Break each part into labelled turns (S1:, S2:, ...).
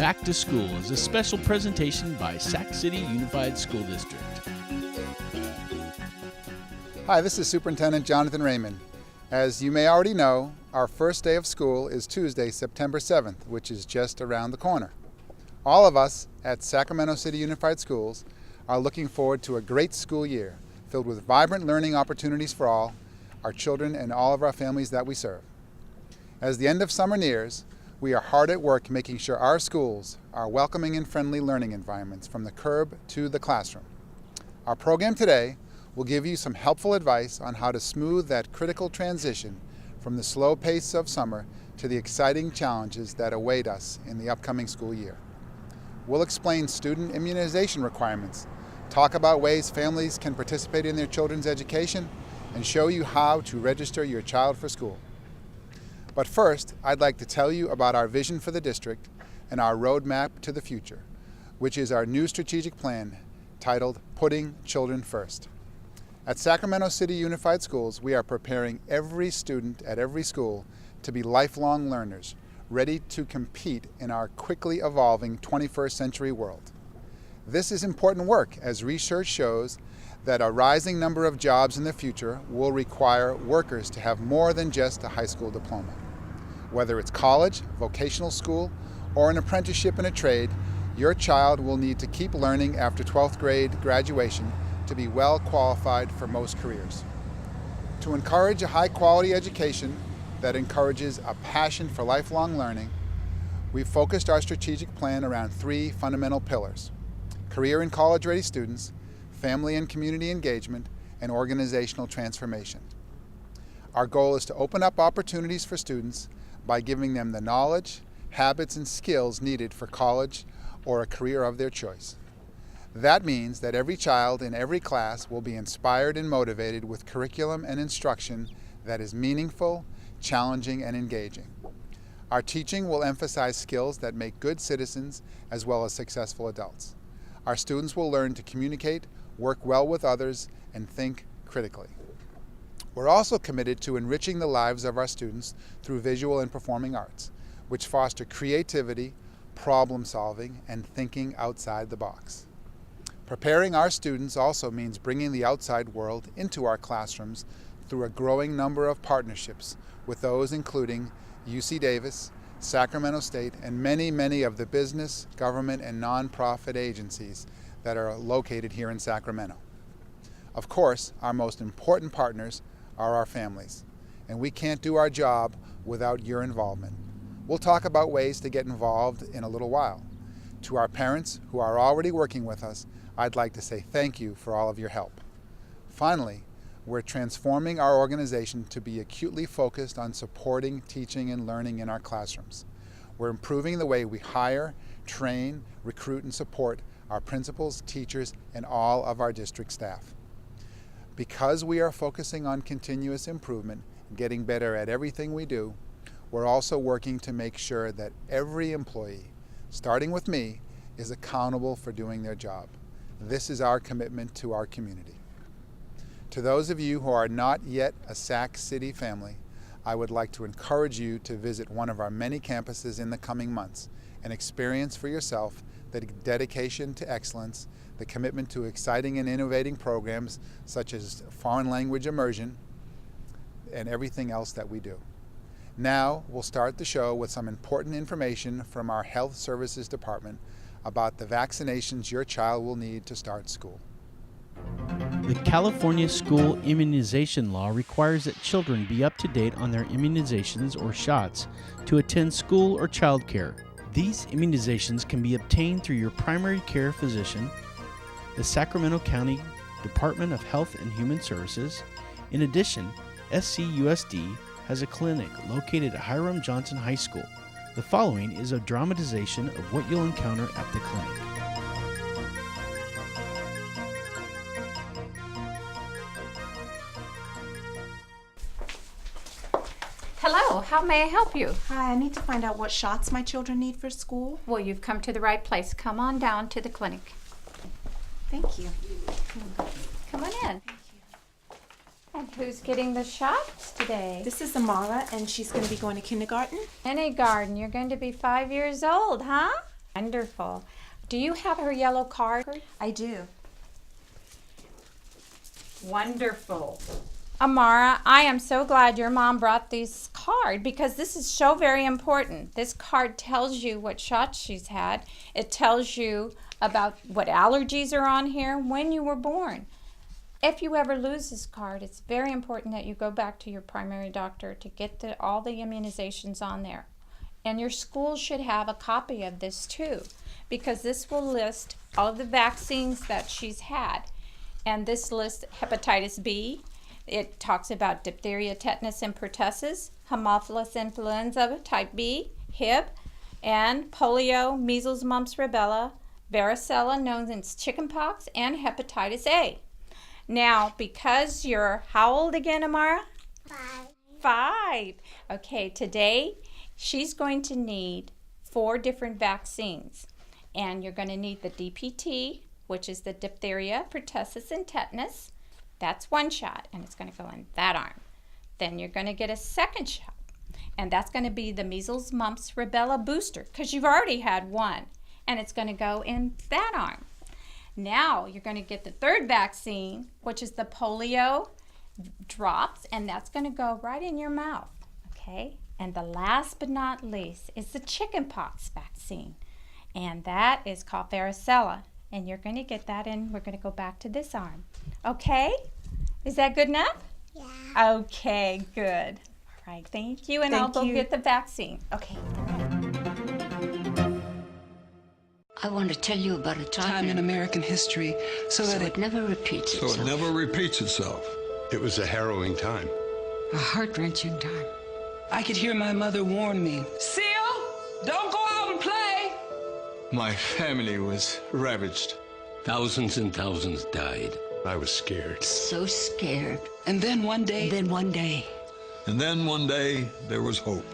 S1: Back to School is a special presentation by Sac City Unified School District.
S2: Hi, this is Superintendent Jonathan Raymond. As you may already know, our first day of school is Tuesday, September 7th, which is just around the corner. All of us at Sacramento City Unified Schools are looking forward to a great school year filled with vibrant learning opportunities for all, our children and all of our families that we serve. As the end of summer nears, we are hard at work making sure our schools are welcoming and friendly learning environments from the curb to the classroom. Our program today will give you some helpful advice on how to smooth that critical transition from the slow pace of summer to the exciting challenges that await us in the upcoming school year. We'll explain student immunization requirements, talk about ways families can participate in their children's education, and show you how to register your child for school. But first, I'd like to tell you about our vision for the district and our roadmap to the future, which is our new strategic plan titled Putting Children First. At Sacramento City Unified Schools, we are preparing every student at every school to be lifelong learners, ready to compete in our quickly evolving 21st century world. This is important work as research shows that a rising number of jobs in the future will require workers to have more than just a high school diploma. Whether it's college, vocational school, or an apprenticeship in a trade, your child will need to keep learning after 12th grade graduation to be well qualified for most careers. To encourage a high-quality education that encourages a passion for lifelong learning, we've focused our strategic plan around three fundamental pillars: career and college-ready students, family and community engagement, and organizational transformation. Our goal is to open up opportunities for students by giving them the knowledge, habits, and skills needed for college or a career of their choice. That means that every child in every class will be inspired and motivated with curriculum and instruction that is meaningful, challenging, and engaging. Our teaching will emphasize skills that make good citizens as well as successful adults. Our students will learn to communicate, work well with others, and think critically. We're also committed to enriching the lives of our students through visual and performing arts, which foster creativity, problem solving, and thinking outside the box. Preparing our students also means bringing the outside world into our classrooms through a growing number of partnerships with those including UC Davis, Sacramento State, and many of the business, government, and nonprofit agencies that are located here in Sacramento. Of course, our most important partners are our families, and we can't do our job without your involvement. We'll talk about ways to get involved in a little while. To our parents who are already working with us, I'd like to say thank you for all of your help. Finally, we're transforming our organization to be acutely focused on supporting teaching and learning in our classrooms. We're improving the way we hire, train, recruit, and support our principals, teachers, and all of our district staff. Because we are focusing on continuous improvement, getting better at everything we do, we're also working to make sure that every employee, starting with me, is accountable for doing their job. This is our commitment to our community. To those of you who are not yet a Sac City family, I would like to encourage you to visit one of our many campuses in the coming months and experience for yourself the dedication to excellence, the commitment to exciting and innovating programs such as foreign language immersion, and everything else that we do. Now we'll start the show with some important information from our Health Services Department about the vaccinations your child will need to start school.
S1: The California School Immunization Law requires that children be up to date on their immunizations or shots to attend school or childcare. These immunizations can be obtained through your primary care physician, the Sacramento County Department of Health and Human Services. In addition, SCUSD has a clinic located at Hiram Johnson High School. The following is a dramatization of what you'll encounter at the clinic.
S3: Hello, how may I help you?
S4: Hi, I need to find out what shots my children need for school.
S3: Well, you've come to the right place. Come on down to the clinic.
S4: Thank you.
S3: Come on in. And who's getting the shots today?
S4: This is Amara, and she's going to be going to kindergarten.
S3: Kindergarten. You're going to be 5 years old, huh? Wonderful. Do you have her yellow card?
S4: I do.
S3: Wonderful. Amara, I am so glad your mom brought this card because this is so very important. This card tells you what shots she's had. It tells you about what allergies are on here, when you were born. If you ever lose this card, it's very important that you go back to your primary doctor to get all the immunizations on there. And your school should have a copy of this too, because this will list all of the vaccines that she's had. And this lists hepatitis B. It talks about diphtheria, tetanus, and pertussis, Haemophilus influenza type B, Hib, and polio, measles, mumps, rubella, varicella, known as chickenpox, and hepatitis A. Now, because you're how old again, Amara? 5. Okay, today she's going to need 4 different vaccines. And you're going to need the DPT, which is the diphtheria, pertussis, and tetanus. That's 1 shot, and it's going to go in that arm. Then you're going to get a 2nd shot, and that's going to be the measles, mumps, rubella booster, because you've already had 1, and it's going to go in that arm. Now you're going to get the 3rd vaccine, which is the polio drops, and that's going to go right in your mouth, okay? And the last but not least is the chickenpox vaccine, and that is called varicella. And you're going to get that in. We're going to go back to this arm. Okay? Is that good enough? Yeah. Okay, good. All right, thank you. And I'll go get the vaccine. Okay.
S5: I want to tell you about a
S6: time in American history so that
S5: it never repeats itself.
S7: So it never repeats itself.
S8: It was a harrowing time.
S5: A heart-wrenching time.
S6: I could hear my mother warn me, Seal, don't go out and play.
S7: My family was ravaged.
S8: Thousands and thousands died. I was scared.
S5: So scared.
S6: And then one day...
S7: And then one day, there was hope.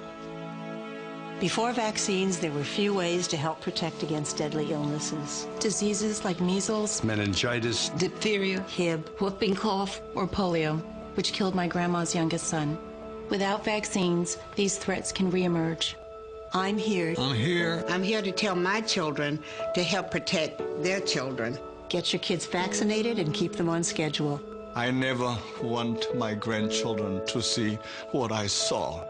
S9: Before vaccines, there were few ways to help protect against deadly illnesses. Diseases like measles,
S8: Meningitis,
S6: diphtheria,
S9: Hib,
S5: whooping cough,
S9: or polio, which killed my grandma's youngest son. Without vaccines, these threats can reemerge.
S10: I'm here.
S7: I'm here.
S10: I'm here to tell my children to help protect their children.
S9: Get your kids vaccinated and keep them on schedule.
S7: I never want my grandchildren to see what I saw.